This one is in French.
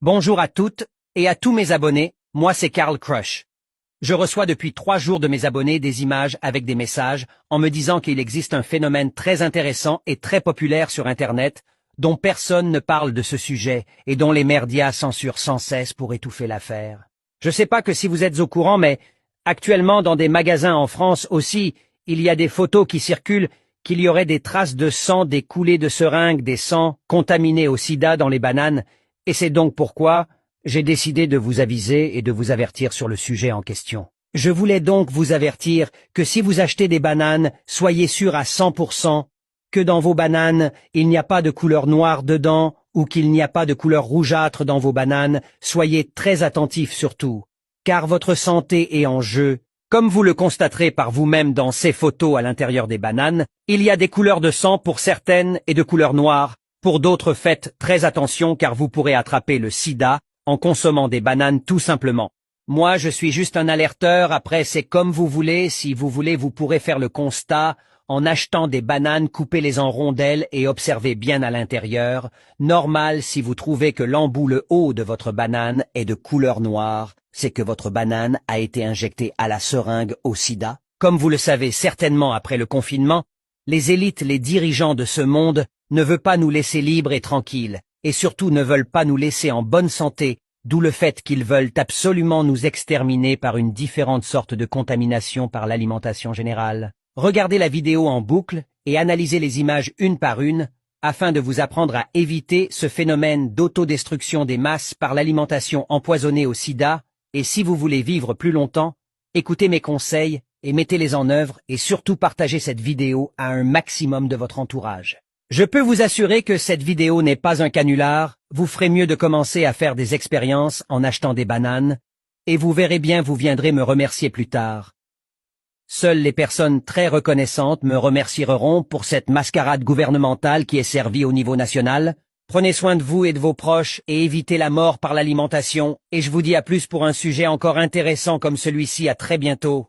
Bonjour à toutes et à tous mes abonnés, moi c'est Karl Crush. Je reçois depuis 3 jours de mes abonnés des images avec des messages en me disant qu'il existe un phénomène très intéressant et très populaire sur Internet dont personne ne parle de ce sujet et dont les médias censurent sans cesse pour étouffer l'affaire. Je sais pas que si vous êtes au courant, mais actuellement dans des magasins en France aussi, il y a des photos qui circulent qu'il y aurait des traces de sang, des coulées de seringues, des sangs contaminés au sida dans les bananes. Et c'est donc pourquoi j'ai décidé de vous aviser et de vous avertir sur le sujet en question. Je voulais donc vous avertir que si vous achetez des bananes, soyez sûr à 100% que dans vos bananes, il n'y a pas de couleur noire dedans ou qu'il n'y a pas de couleur rougeâtre dans vos bananes. Soyez très attentifs surtout, car votre santé est en jeu. Comme vous le constaterez par vous-même dans ces photos à l'intérieur des bananes, il y a des couleurs de sang pour certaines et de couleur noire. Pour d'autres, faites très attention car vous pourrez attraper le sida en consommant des bananes tout simplement. Moi, je suis juste un alerteur, après c'est comme vous voulez, si vous voulez vous pourrez faire le constat en achetant des bananes, coupez-les en rondelles et observez bien à l'intérieur. Normal, si vous trouvez que l'embout, le haut de votre banane est de couleur noire, c'est que votre banane a été injectée à la seringue au sida. Comme vous le savez certainement après le confinement, les élites, les dirigeants de ce monde ne veulent pas nous laisser libres et tranquilles, et surtout ne veulent pas nous laisser en bonne santé, d'où le fait qu'ils veulent absolument nous exterminer par une différente sorte de contamination par l'alimentation générale. Regardez la vidéo en boucle et analysez les images une par une, afin de vous apprendre à éviter ce phénomène d'autodestruction des masses par l'alimentation empoisonnée au sida, et si vous voulez vivre plus longtemps, écoutez mes conseils et mettez-les en œuvre et surtout partagez cette vidéo à un maximum de votre entourage. Je peux vous assurer que cette vidéo n'est pas un canular, vous ferez mieux de commencer à faire des expériences en achetant des bananes, et vous verrez bien vous viendrez me remercier plus tard. Seules les personnes très reconnaissantes me remercieront pour cette mascarade gouvernementale qui est servie au niveau national. Prenez soin de vous et de vos proches et évitez la mort par l'alimentation, et je vous dis à plus pour un sujet encore intéressant comme celui-ci. À très bientôt.